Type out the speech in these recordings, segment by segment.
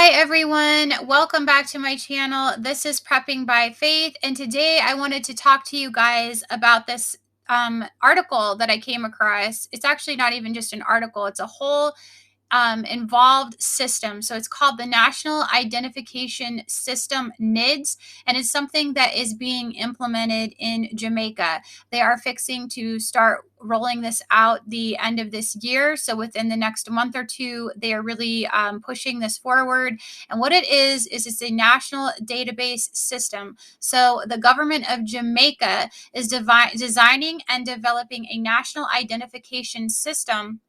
Hi everyone, welcome back to my channel. This is Prepping by Faith, and today I wanted to talk to you guys about this article that I came across. It's actually not even just an article, it's a whole involved system. So it's called the National Identification System, Nids, and it's something that is being implemented in Jamaica. They are fixing to start rolling this out the end of this year. So within the next month or two, they are really pushing this forward. And what it is it's a national database system. So the government of Jamaica is designing and developing a national identification system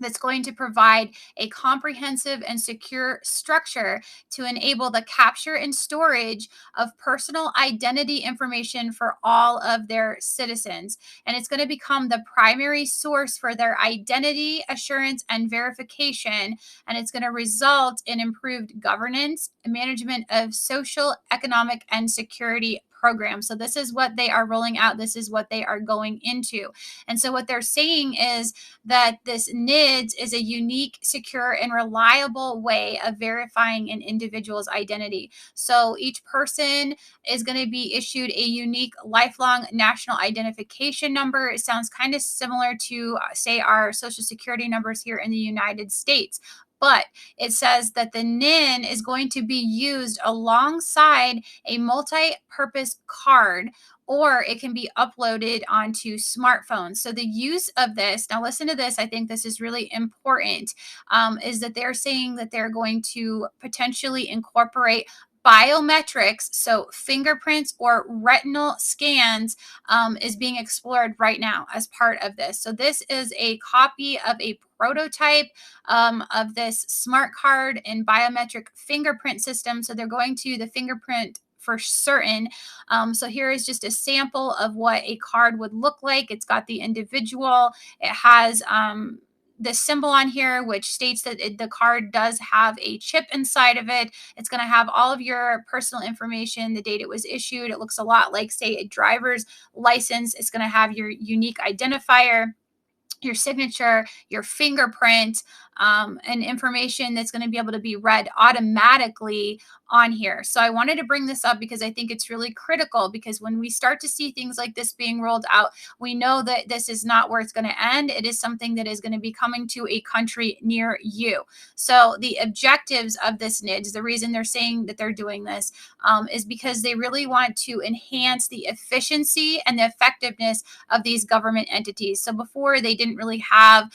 that's going to provide a comprehensive and secure structure to enable the capture and storage of personal identity information for all of their citizens. And it's going to become the primary source for their identity assurance and verification. And it's going to result in improved governance, management of social, economic, and security programs. So this is what they are rolling out. This is what they are going into. And so what they're saying is that this NIDS is a unique, secure, and reliable way of verifying an individual's identity. So each person is going to be issued a unique lifelong national identification number. It sounds kind of similar to, say, our social security numbers here in the United States. But it says that the NIN is going to be used alongside a multi-purpose card, or it can be uploaded onto smartphones. So the use of this, now listen to this, I think this is really important, is that they're saying that they're going to potentially incorporate biometrics, so fingerprints or retinal scans, is being explored right now as part of this. So this is a copy of a prototype of this smart card and biometric fingerprint system. So they're going to the fingerprint for certain. So here is just a sample of what a card would look like. It's got the individual. It has the symbol on here, which states that the card does have a chip inside of it. It's going to have all of your personal information, the date it was issued. It looks a lot like, say, a driver's license. It's going to have your unique identifier, your signature, your fingerprint, and information that's going to be able to be read automatically on here. So I wanted to bring this up because I think it's really critical, because when we start to see things like this being rolled out, we know that this is not where it's going to end. It is something that is going to be coming to a country near you. So the objectives of this NIDS, the reason they're saying that they're doing this, is because they really want to enhance the efficiency and the effectiveness of these government entities. So before, they didn't really have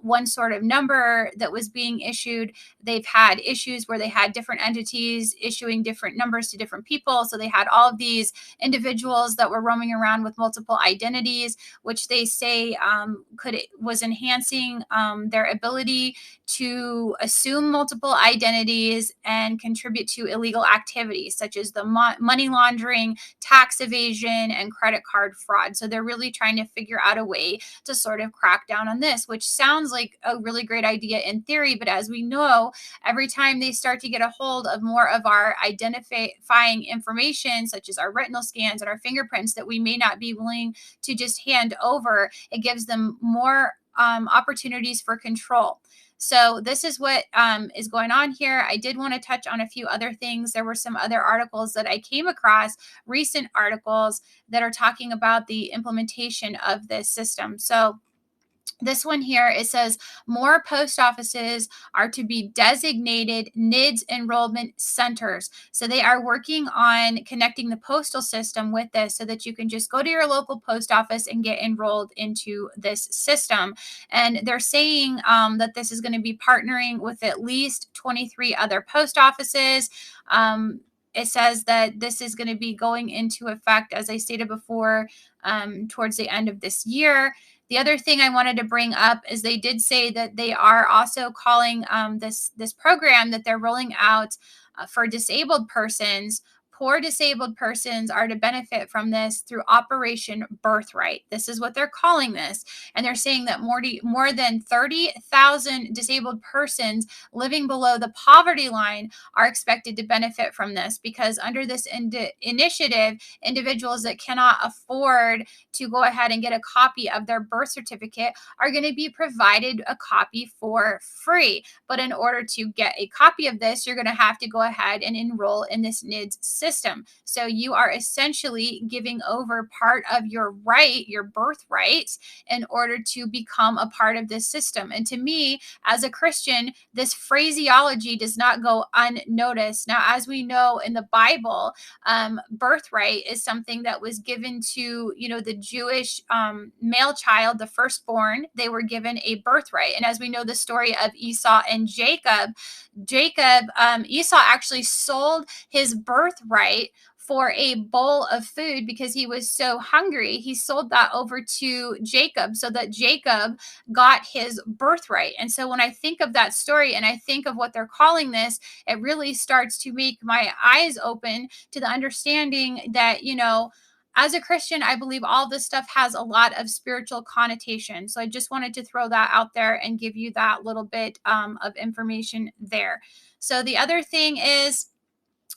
one sort of number that was being issued. They've had issues where they had different entities issuing different numbers to different people. So they had all of these individuals that were roaming around with multiple identities, which they say was enhancing their ability to assume multiple identities and contribute to illegal activities such as the money laundering, tax evasion, and credit card fraud. So they're really trying to figure out a way to sort of crack down on this, which sounds like a really great idea in theory. But as we know, every time they start to get a hold of more of our identifying information, such as our retinal scans and our fingerprints, that we may not be willing to just hand over, it gives them more opportunities for control. So this is what is going on here. I did want to touch on a few other things. There were some other articles that I came across, recent articles, that are talking about the implementation of this system. So this one here, it says more post offices are to be designated NIDS enrollment centers. So they are working on connecting the postal system with this so that you can just go to your local post office and get enrolled into this system. And they're saying that this is going to be partnering with at least 23 other post offices. It says that this is going to be going into effect, as I stated before, towards the end of this year. The other thing I wanted to bring up is they did say that they are also calling this program that they're rolling out for disabled persons poor disabled persons are to benefit from this through Operation Birthright. This is what they're calling this. And they're saying that more than 30,000 disabled persons living below the poverty line are expected to benefit from this, because under this initiative, individuals that cannot afford to go ahead and get a copy of their birth certificate are going to be provided a copy for free. But in order to get a copy of this, you're going to have to go ahead and enroll in this Nids system. So you are essentially giving over part of your right, your birthright, in order to become a part of this system. And to me, as a Christian, this phraseology does not go unnoticed. Now, as we know in the Bible, birthright is something that was given to, the Jewish male child, the firstborn. They were given a birthright. And as we know the story of Esau and Esau actually sold his birthright for a bowl of food because he was so hungry. He sold that over to Jacob so that Jacob got his birthright. And so when I think of that story and I think of what they're calling this, it really starts to make my eyes open to the understanding that, as a Christian, I believe all this stuff has a lot of spiritual connotation. So I just wanted to throw that out there and give you that little bit of information there. So the other thing is,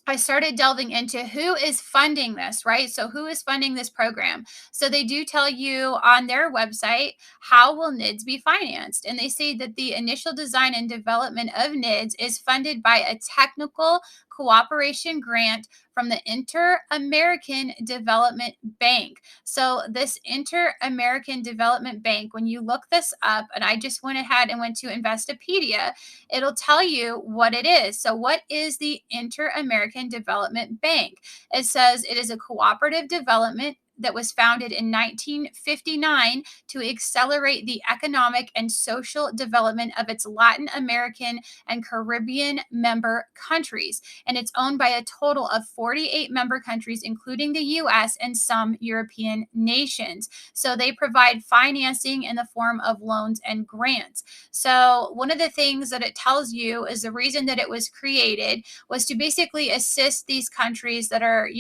I started delving into who is funding this, right? So who is funding this program? So they do tell you on their website, how will Nids be financed? And they say that the initial design and development of Nids is funded by a technical cooperation grant from the Inter-American Development Bank. So this Inter-American Development Bank, when you look this up, and I just went ahead and went to Investopedia, it'll tell you what it is. So what is the Inter-American Development Bank? It says it is a cooperative development that was founded in 1959 to accelerate the economic and social development of its Latin American and Caribbean member countries. And it's owned by a total of 48 member countries, including the US and some European nations. So they provide financing in the form of loans and grants. So one of the things that it tells you is the reason that it was created was to basically assist these countries that are,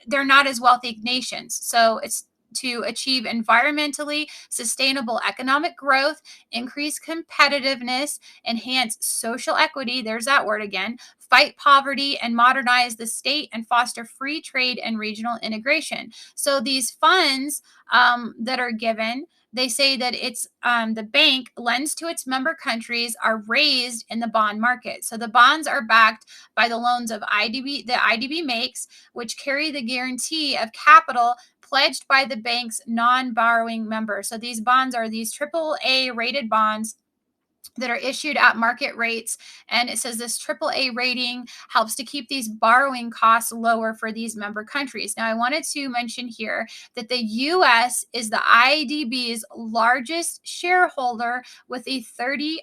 they're not as wealthy nations. So it's to achieve environmentally sustainable economic growth, increase competitiveness, enhance social equity, there's that word again, fight poverty, and modernize the state and foster free trade and regional integration. So these funds that are given, they say that it's the bank lends to its member countries are raised in the bond market. So the bonds are backed by the loans of the IDB makes, which carry the guarantee of capital pledged by the bank's non-borrowing members. So these bonds are these AAA rated bonds that are issued at market rates. And it says this AAA rating helps to keep these borrowing costs lower for these member countries. Now, I wanted to mention here that the US is the IDB's largest shareholder with a 30%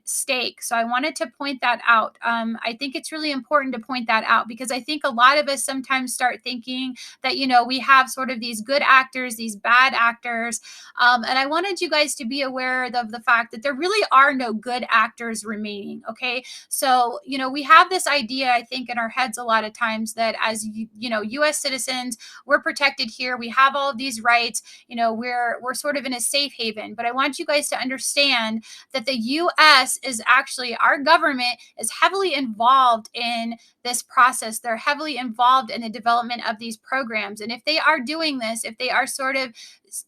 stake. So I wanted to point that out. I think it's really important to point that out because I think a lot of us sometimes start thinking that, we have sort of these good actors, these bad actors. And I wanted you guys to be aware of the fact that there really are no good actors remaining. Okay. So, we have this idea, I think, in our heads a lot of times that as, US citizens, we're protected here. We have all of these rights. We're sort of in a safe haven. But I want you guys to understand that the US is actually, our government is heavily involved in this process. They're heavily involved in the development of these programs. And if they are doing this, if they are sort of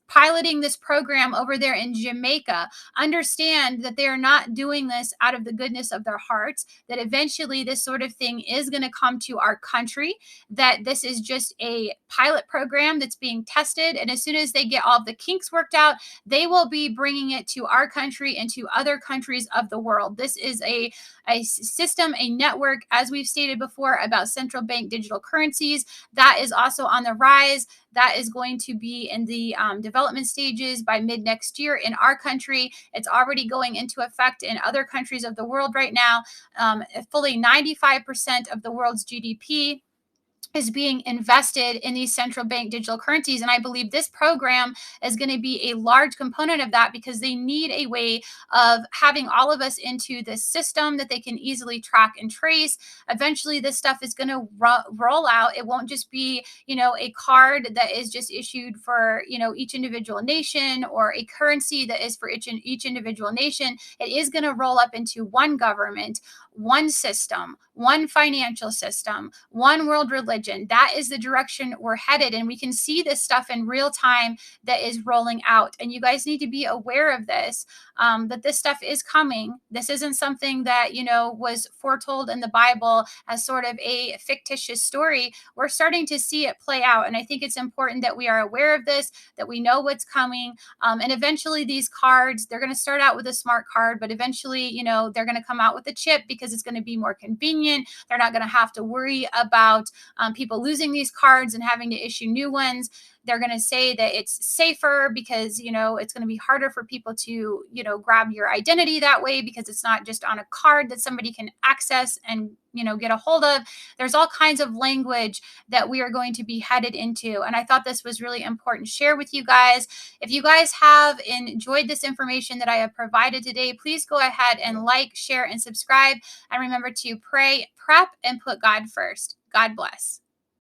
piloting this program over there in Jamaica, understand that they are not doing this out of the goodness of their hearts, that eventually this sort of thing is going to come to our country, that this is just a pilot program that's being tested. And as soon as they get all of the kinks worked out, they will be bringing it to our country and to other countries of the world. This is a system, a network, as we've stated before, about central bank digital currencies. That is also on the rise. That is going to be in the development stages by mid next year in our country. It's already going into effect in other countries of the world right now. Fully 95% of the world's GDP is being invested in these central bank digital currencies. And I believe this program is going to be a large component of that, because they need a way of having all of us into this system that they can easily track and trace. Eventually, this stuff is going to roll out. It won't just be, a card that is just issued for, each individual nation, or a currency that is for each individual nation. It is going to roll up into one government, one system, one financial system, one world religion. That is the direction we're headed. And we can see this stuff in real time that is rolling out. And you guys need to be aware of this, that this stuff is coming. This isn't something that, was foretold in the Bible as sort of a fictitious story. We're starting to see it play out. And I think it's important that we are aware of this, that we know what's coming. And eventually these cards, they're going to start out with a smart card, but eventually, they're going to come out with a chip, because it's going to be more convenient. They're not going to have to worry about people losing these cards and having to issue new ones. They're going to say that it's safer, because it's going to be harder for people to grab your identity that way, because it's not just on a card that somebody can access and get a hold of. There's all kinds of language that we are going to be headed into, and I thought this was really important to share with you guys. If you guys have enjoyed this information that I have provided today, please go ahead and like, share, and subscribe, and remember to pray, prep, and put God first. God bless.